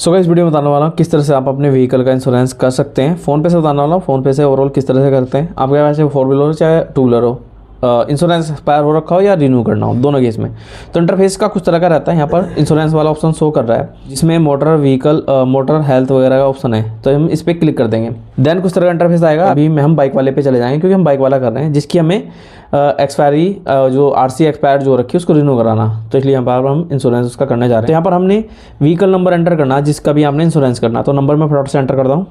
इस वीडियो में बताने वाला हूँ किस तरह से आप अपने व्हीकल का इंश्योरेंस कर सकते हैं। फ़ोन पे से बताने वाला हूँ, फ़ोन पे से ओवरऑल किस तरह से करते हैं। आपके पास चाहे 4 व्हीलर हो चाहे 2 व्हीलर हो, इंश्योरेंस एक्सपायर हो रखा हो या रिन्यू करना हो, दोनों केस में तो इंटरफेस का कुछ तरह का रहता है। यहाँ पर इंश्योरेंस वाला ऑप्शन शो कर रहा है जिसमें मोटर व्हीकल मोटर हेल्थ वगैरह का ऑप्शन है, तो हम इस पर क्लिक कर देंगे। देन कुछ तरह का इंटरफेस आएगा। अभी हम बाइक वाले पे चले जाएंगे क्योंकि हम बाइक वाला कर रहे हैं जिसकी हमें एक्सपायरी जो आरसी एक्सपायर जो रखी है उसको रिन्यू कराना, तो इसलिए यहाँ पर हम इंश्योरेंस उसका करने जा रहे हैं। तो यहाँ पर हमने व्हीकल नंबर एंटर करना जिसका भी आपने इंश्योरेंस करना, तो नंबर मैं फटाफट से एंटर करता हूँ।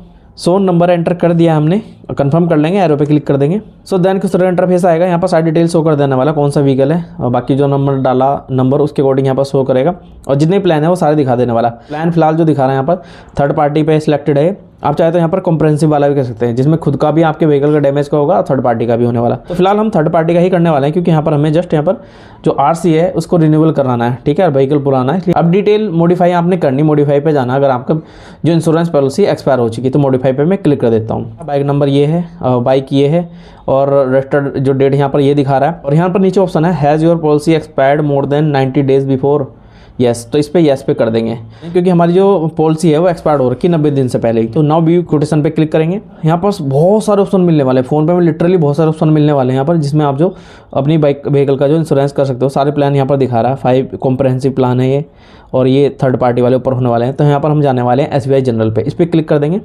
नंबर एंटर कर दिया हमने, कंफर्म कर लेंगे, एरो पे क्लिक कर देंगे। देन किस तरह का इंटरफेस आएगा। यहाँ पर सारी डिटेल शो कर देने वाला कौन सा व्हीकल है और बाकी जो नंबर डाला नंबर उसके अकॉर्डिंग यहाँ पर शो करेगा और जितने प्लान है वो सारे दिखा देने वाला। प्लान फिलहाल जो दिखा रहा है यहाँ पर थर्ड पार्टी पे सिलेक्टेड है। आप चाहे तो यहाँ पर कॉम्प्रिहेंसिव वाला भी कर सकते हैं जिसमें खुद का भी आपके व्हीकल का डैमेज का होगा और थर्ड पार्टी का भी होने वाला। तो फिलहाल हम थर्ड पार्टी का ही करने वाले हैं क्योंकि यहाँ पर हमें जस्ट यहाँ पर जो आरसी है उसको रिन्यूअल कराना है, ठीक है, व्हीकल पुराना है इसलिए। अब डिटेल मॉडिफाई आपने करनी, मॉडिफाई पे जाना। अगर आपका जो इंश्योरेंस पॉलिसी एक्सपायर हो चुकी है तो मॉडिफाई पे मैं क्लिक कर देता हूँ। बाइक नंबर ये है, बाइक ये है और रजिस्टर्ड जो डेट यहाँ पर ये दिखा रहा है और यहाँ पर नीचे ऑप्शन है has your policy expired more than 90 days before yes, तो इस पे यस पे कर देंगे क्योंकि हमारी जो पॉलिसी है वो एक्सपायर्ड हो रखी है 90 दिन से पहले ही। तो नाउ व्यू कोटेशन पे क्लिक करेंगे। यहाँ पर बहुत सारे ऑप्शन मिलने वाले हैं, फ़ोन पे में लिटरली बहुत सारे ऑप्शन मिलने वाले हैं यहाँ पर जिसमें आप जो अपनी बाइक व्हीकल का जो इंश्योरेंस कर सकते हो। सारे प्लान यहाँ पर दिखा रहा है, 5 कॉम्प्रिहेंसिव प्लान है ये और ये थर्ड पार्टी वाले ऊपर होने वाले हैं। तो यहाँ पर हम जाने वाले हैं SBI जनरल पे, इस पर क्लिक कर देंगे।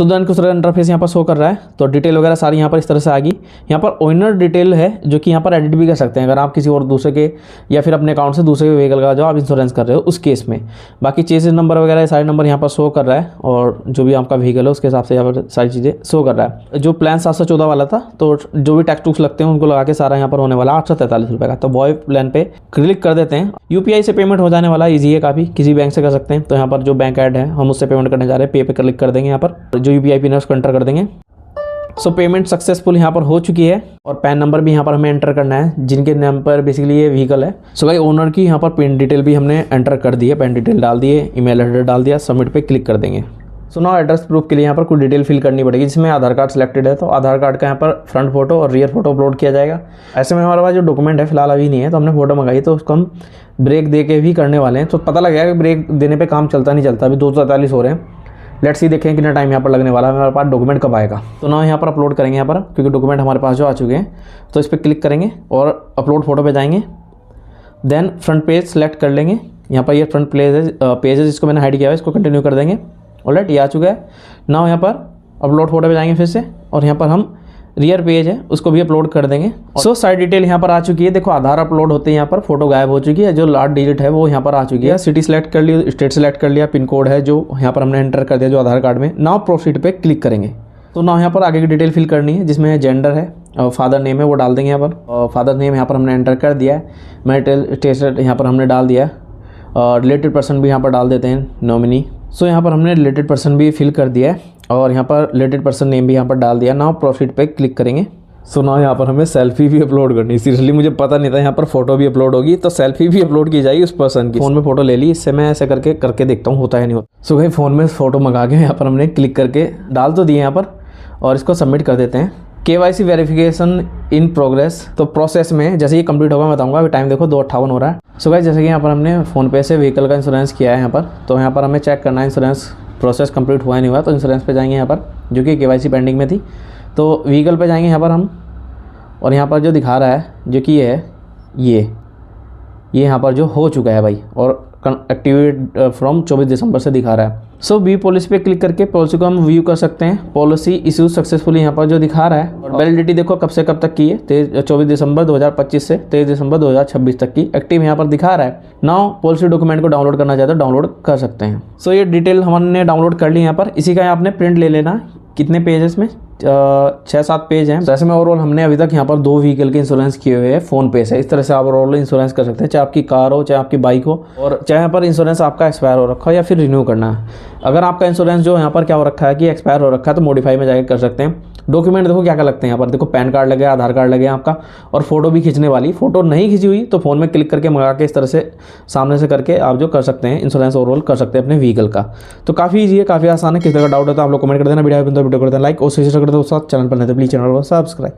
देन कुछ तरह इंटरफेस यहाँ पर शो कर रहा है, तो डिटेल वगैरह सारी यहाँ पर इस तरह से आ गई। यहाँ पर ओनर डिटेल है जो कि यहाँ पर एडिट भी कर सकते हैं अगर आप किसी और दूसरे के या फिर अपने अकाउंट से दूसरे के व्हीकल का जो आप इंश्योरेंस कर रहे हो उस केस में। बाकी चेसिस नंबर वगैरह सारे नंबर यहाँ पर शो कर रहा है और जो भी आपका व्हीकल है उसके हिसाब से यहाँ पर सारी चीज़ें शो कर रहा है। जो प्लान 714 वाला था तो जो भी टैक्स टूक्स लगते हैं उनको लगा के सारा यहाँ पर होने वाला 843 रुपये का। तो बॉय प्लान पे क्लिक कर देते हैं। UPI से पेमेंट हो जाने वाला, ईजी है काफ़ी, किसी बैंक से कर सकते हैं। तो यहाँ पर जो बैंक ऐड है हम उससे पेमेंट करने जा रहे हैं, पे पे क्लिक कर देंगे। यहाँ पर जो UPI पिन है उसको एंटर कर देंगे। पेमेंट सक्सेसफुल यहाँ पर हो चुकी है और पैन नंबर भी यहाँ पर हमें एंटर करना है जिनके नाम पर बेसिकली ये व्हीकल है। भाई ओनर की यहाँ पर पिन डिटेल भी हमने एंटर कर दी है, पैन डिटेल डाल दिए, ईमेल एड्रेस डाल दिया, सबमिट पे क्लिक कर देंगे। नाउ एड्रेस प्रूफ के लिए यहाँ पर कुछ डिटेल फिल करनी पड़ेगी जिसमें आधार कार्ड सिलेक्टेड है तो आधार कार्ड का यहाँ पर फ्रंट फोटो और रियर फोटो अपलोड किया जाएगा। ऐसे में हमारे पास जो डॉक्यूमेंट है फिलहाल अभी नहीं है तो हमने फोटो मंगाई, तो उसको हम ब्रेक दे के भी करने वाले हैं। तो पता लग गया कि ब्रेक देने पर काम चलता नहीं चलता। अभी 243 हो रहे हैं, लेट्स सी देखें कितना टाइम यहाँ पर लगने वाला है, हमारे पास डॉक्यूमेंट कब आएगा। तो ना यहाँ पर अपलोड करेंगे यहाँ पर क्योंकि डॉक्यूमेंट हमारे पास जो आ चुके हैं, तो इस पर क्लिक करेंगे और अपलोड फोटो पे जाएंगे। देन फ्रंट पेज सेलेक्ट कर लेंगे। यहाँ पर ये फ्रंट पेज है जिसको मैंने हाइड किया है, इसको कंटिन्यू कर देंगे। ऑलराइट, ये आ चुका है। नाउ यहाँ पर अपलोड फोटो पे जाएंगे फिर से और यहाँ पर हम रियर पेज है उसको भी अपलोड कर देंगे। सारी डिटेल यहाँ पर आ चुकी है। देखो आधार अपलोड होते हैं, यहाँ पर फोटो गायब हो चुकी है, जो लास्ट डिजिट है वो यहाँ पर आ चुकी है। सिटी सेलेक्ट कर लिया, स्टेट सेलेक्ट कर लिया, पिन कोड है जो यहाँ पर हमने एंटर कर दिया जो आधार कार्ड में। नाउ प्रोसीड पे क्लिक करेंगे। तो नाउ यहाँ पर आगे की डिटेल फिल करनी है जिसमें जेंडर है और फादर नेम है वो डाल देंगे यहाँ पर। और फादर नेम यहाँ पर हमने एंटर कर दिया है, मैरिटल स्टेटस यहाँ पर हमने डाल दिया और रिलेटेड पर्सन भी यहाँ पर डाल देते हैं, नॉमिनी। यहाँ पर हमने रिलेटेड पर्सन भी फिल कर दिया है और यहाँ पर रिलेटेड पर्सन नेम भी यहाँ पर डाल दिया। नाउ प्रोसीड पे क्लिक करेंगे। नाउ यहाँ पर हमें सेल्फी भी अपलोड करनी है। सीरियसली मुझे पता नहीं था यहाँ पर फोटो भी अपलोड होगी, तो सेल्फी भी अपलोड की जाएगी उस पर्सन की। फ़ोन में फोटो ले ली, इससे मैं ऐसे करके देखता हूँ होता है नहीं होता। भाई फ़ोन में फ़ोटो मंगा के यहाँ पर हमने क्लिक करके डाल तो दिए यहाँ पर और इसको सबमिट कर देते हैं। KYC वेरिफिकेशन इन प्रोग्रेस, तो प्रोसेस में जैसे ये कंप्लीट होगा मैं बताऊंगा। अभी टाइम देखो 2:58 हो रहा है। गाइस जैसे कि यहाँ पर हमने फ़ोनपे से व्हीकल का इंश्योरेंस किया है यहाँ पर, तो यहाँ पर हमें चेक करना है इंश्योरेंस प्रोसेस कंप्लीट हुआ नहीं हुआ। तो इंश्योरेंस पे जाएंगे यहाँ पर जो कि KYC पेंडिंग में थी, तो व्हीकल पे जाएंगे यहाँ पर हम और यहाँ पर जो दिखा रहा है जो कि ये है ये यहाँ पर जो हो चुका है भाई और एक्टिवेट फ्रॉम 24 दिसंबर से दिखा रहा है। व्यू पॉलिसी पे क्लिक करके पॉलिसी को हम व्यू कर सकते हैं। पॉलिसी इशू सक्सेसफुली यहाँ पर जो दिखा रहा है और वैलिडिटी देखो कब से कब तक की है, 24 दिसंबर 2025 से 23 दिसंबर 2026 तक की एक्टिव यहाँ पर दिखा रहा है। नाउ पॉलिसी डॉक्यूमेंट को डाउनलोड करना चाहते हो डाउनलोड कर सकते हैं। ये डिटेल हमने डाउनलोड कर ली यहाँ पर। इसी का आपने प्रिंट ले लेना। कितने पेज है इसमें, 6-7 पेज हैं। जैसे में ओवरऑल हमने अभी तक यहाँ पर 2 व्हीकल के इंश्योरेंस किए हुए हैं फ़ोन पे से। इस तरह से आप ओवरऑल इंश्योरेंस कर सकते हैं, चाहे आपकी कार हो चाहे आपकी बाइक हो और चाहे यहाँ पर इंश्योरेंस आपका एक्सपायर हो रखा हो या फिर रिन्यू करना है। अगर आपका इंश्योरेंस जो यहाँ पर क्या हो रखा है कि एक्सपायर हो रखा है तो मॉडिफाई में जाकर कर सकते हैं। डॉक्यूमेंट देखो क्या क्या लगते हैं यहाँ पर, देखो पैन कार्ड लगे, आधार कार्ड लगे आपका और फोटो भी खींचने वाली। फोटो नहीं खींची हुई तो फ़ोन में क्लिक करके मंगा के इस तरह से सामने से करके आप जो कर सकते हैं इंश्योरेंस ओवरऑल कर सकते हैं अपने व्हीकल का। तो काफ़ी ईजी है, काफ़ी आसान है। किसी तरह का डाउट है तो आप लोग कमेंट कर देना, वीडियो कर देना लाइक और शेयर कर देना, चैनल पर नहीं तो प्लीज़ चैनल को सब्सक्राइब।